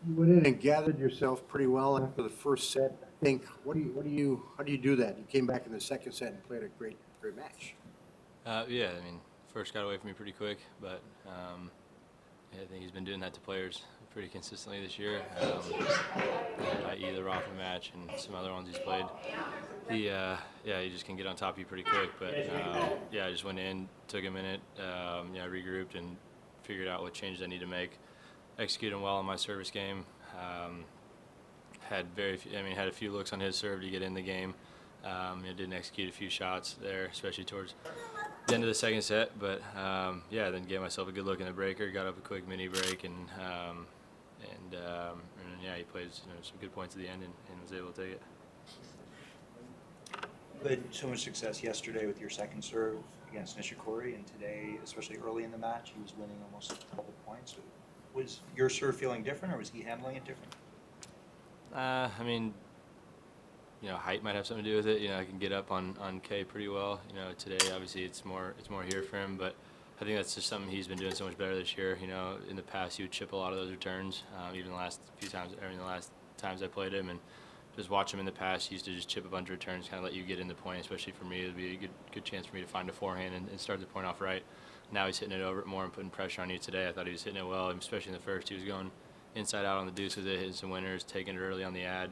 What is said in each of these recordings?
You went in and gathered yourself pretty well after the first set. I think. How do you do that? You came back in the second set and played a great match. Yeah, I mean, first got away from me pretty quick, but yeah, I think he's been doing that to players pretty consistently this year. I.e. the Rafa match and some other ones he's played. Yeah, he just can get on top of you pretty quick. But yeah, I just went in, took a minute, regrouped and figured out what changes I need to make. Executing well on my service game. Had a few looks on his serve to get in the game. Didn't execute a few shots there, especially towards the end of the second set. But then gave myself a good look in the breaker, got up a quick mini break, and yeah, he played some good points at the end and was able to take it. You had so much success yesterday with your second serve against Nishikori, and today, especially early in the match, he was winning almost a couple points. Was your serve feeling different, or was he handling it different? I mean, height might have something to do with it. I can get up on K pretty well. Today obviously it's more here for him, but I think that's just something he's been doing so much better this year. In the past he would chip a lot of those returns. Even the last times I played him, and just watch him in the past, he used to just chip a bunch of returns, kind of let you get in the point. Especially for me, it'd be a good chance for me to find a forehand and start the point off right. Now he's hitting it over it more and putting pressure on you. Today I thought he was hitting it well, especially in the first. He was going inside out on the deuce with it, hitting some winners, taking it early on the ad.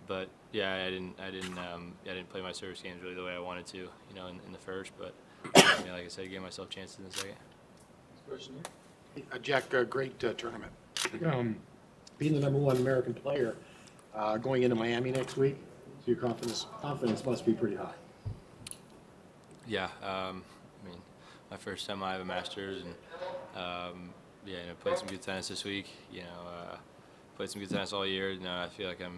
But yeah, I didn't play my service games really the way I wanted to, in the first. But like I said, I gave myself chances in the second. Jack, great tournament. Being the #1 American player, going into Miami next week, so your confidence must be pretty high. Yeah, my first semi of a Masters, and played some good tennis this week. Played some good tennis all year. I feel like I've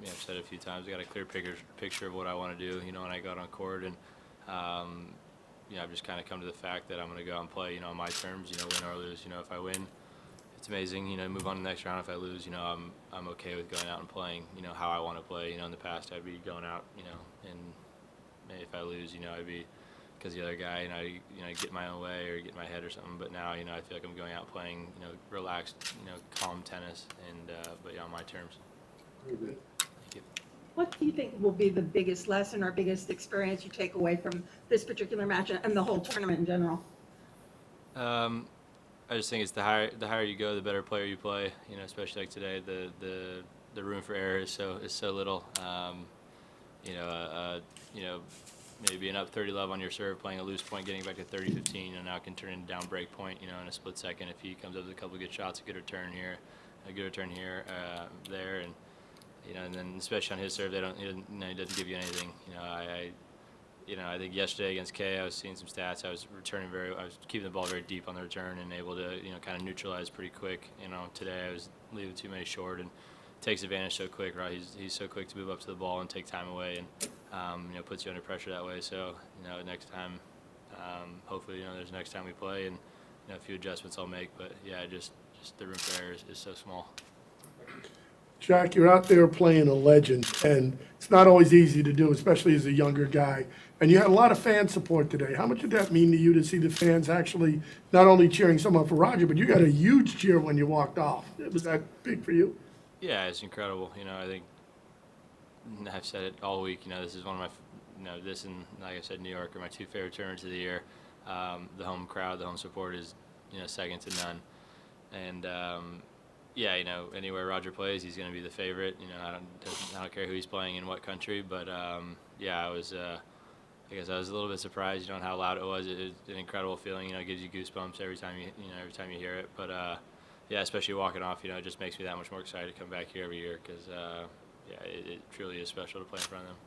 said it a few times, I got a clear picture of what I want to do, when I got on court. And, I've just kind of come to the fact that I'm going to go out and play, on my terms, win or lose. If I win, it's amazing, move on to the next round. If I lose, I'm okay with going out and playing, how I want to play. In the past, I'd be going out, and maybe if I lose, I'd be because the other guy, get my own way or get in my head or something. But now, I feel like I'm going out playing, relaxed, calm tennis, and but on my terms. Very good. Thank you. What do you think will be the biggest lesson or biggest experience you take away from this particular match and the whole tournament in general? I just think it's the higher you go, the better player you play. Especially like today, the room for error is so little. Maybe being up 30-love on your serve, playing a loose point, getting back to 30-15, now can turn into down break point, in a split second if he comes up with a couple of good shots, a good return here, there, and then especially on his serve, he doesn't give you anything. I think yesterday against Kay, I was seeing some stats. I was keeping the ball very deep on the return and able to, kind of neutralize pretty quick. Today I was leaving too many short and takes advantage so quick, right? He's so quick to move up to the ball and take time away, and puts you under pressure that way. So next time, hopefully there's next time we play, and a few adjustments I'll make. But yeah, just the room for error is so small. Jack, you're out there playing a legend, and it's not always easy to do, especially as a younger guy. And you had a lot of fan support today. How much did that mean to you to see the fans actually not only cheering someone for Roger, but you got a huge cheer when you walked off? Was that big for you? Yeah, it's incredible. I think I've said it all week. This is one of my, this and like I said, New York are my two favorite tournaments of the year. The home crowd, the home support is, second to none. And anywhere Roger plays, he's going to be the favorite. I don't care who he's playing in what country. But I guess I was a little bit surprised, on how loud it was. It's an incredible feeling. It gives you goosebumps every time you hear it. But especially walking off, it just makes me that much more excited to come back here every year because, it truly is special to play in front of them.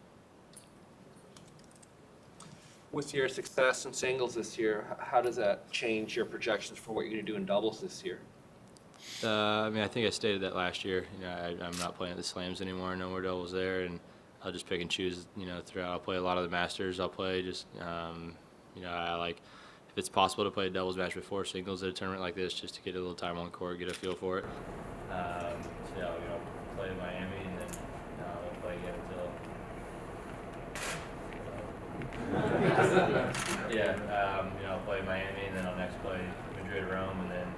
With your success in singles this year, how does that change your projections for what you're going to do in doubles this year? I think I stated that last year. I'm not playing at the slams anymore. No more doubles there, and I'll just pick and choose. Throughout. I'll play a lot of the Masters. I'll play just. I like if it's possible to play a doubles match before singles at a tournament like this, just to get a little time on the court, get a feel for it. Play in Miami, and then we'll play again until. I'll play Miami, and then I'll next play Madrid, Rome, and then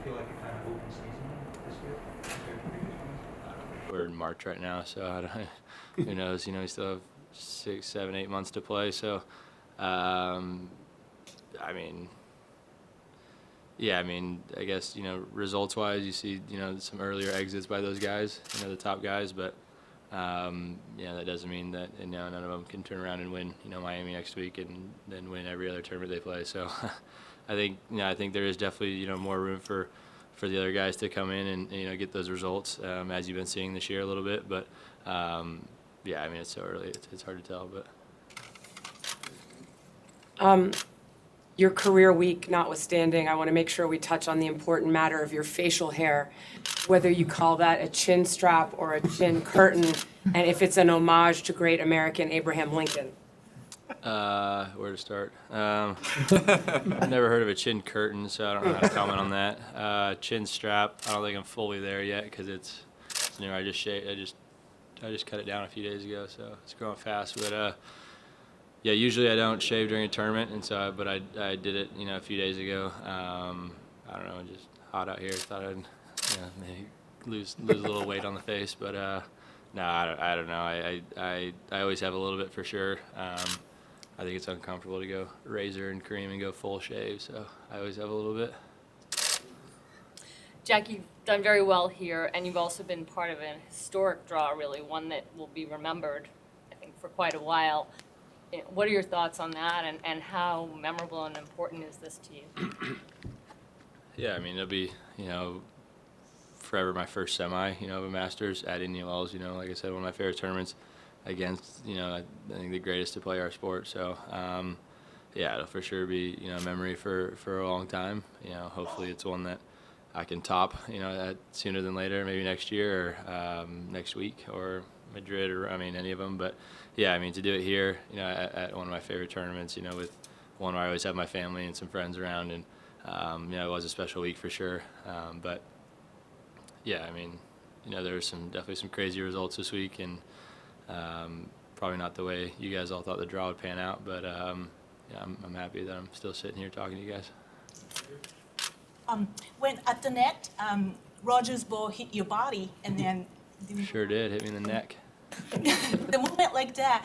feel like a kind of open season this year compared to previous ones? We're in March right now, so I don't, who knows? You know, we still have 6, 7, 8 months to play. So, I mean, yeah, I mean, I guess, you know, results-wise, you see, you know, some earlier exits by those guys, you know, the top guys, but, yeah, that doesn't mean that, you know, none of them can turn around and win, you know, Miami next week and then win every other tournament they play. So, I think, you know, I think there is definitely, you know, more room for the other guys to come in and, you know, get those results, as you've been seeing this year a little bit. But, yeah, I mean, it's so early, it's hard to tell, but. Your career week notwithstanding, I want to make sure we touch on the important matter of your facial hair, whether you call that a chin strap or a chin curtain, and if it's an homage to great American Abraham Lincoln. Where to start? I've never heard of a chin curtain, so I don't know how to comment on that. Chin strap, I don't think I'm fully there yet because it's new. I just cut it down a few days ago, so it's growing fast. But yeah, usually I don't shave during a tournament, and so but I did it, you know, a few days ago. I don't know, just hot out here. Thought I'd, you know, maybe lose a little weight on the face, but no, I don't know. I always have a little bit for sure. I think it's uncomfortable to go razor and cream and go full shave, so I always have a little bit. Jack, you've done very well here, and you've also been part of an historic draw, really, one that will be remembered, I think, for quite a while. What are your thoughts on that, and how memorable and important is this to you? Yeah, I mean, it'll be, you know, forever my first semi, you know, of a Masters at Indian Wells. You know, like I said, one of my favorite tournaments against, you know, I think the greatest to play our sport. So, yeah, it'll for sure be, you know, a memory for a long time. You know, hopefully it's one that I can top, you know, sooner than later, maybe next year or next week or Madrid or, I mean, any of them. But, yeah, I mean, to do it here, you know, at one of my favorite tournaments, you know, with one where I always have my family and some friends around, and, you know, it was a special week for sure. But, yeah, I mean, you know, there were definitely some crazy results this week, and probably not the way you guys all thought the draw would pan out, but yeah, I'm happy that I'm still sitting here talking to you guys. When at the net, Roger's ball hit your body, and then Sure did, hit me in the neck. the moment like that,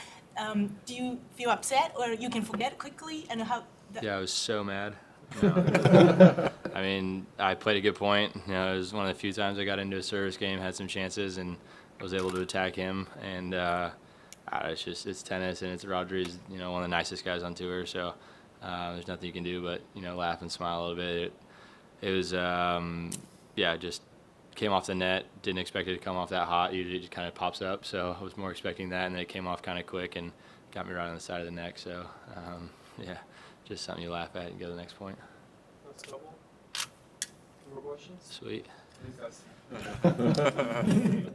do you feel upset, or you can forget quickly? And how? Yeah, I was so mad. No. I mean, I played a good point. You know, it was one of the few times I got into a service game, had some chances, and was able to attack him. And it's tennis, and it's Roger. He's, you know, one of the nicest guys on tour. So there's nothing you can do but, you know, laugh and smile a little bit. It was yeah, just came off the net. Didn't expect it to come off that hot. Usually it just kind of pops up. So I was more expecting that, and then it came off kind of quick and got me right on the side of the neck. So yeah, just something you laugh at and go to the next point. That's couple. More questions? Sweet. Thanks, guys.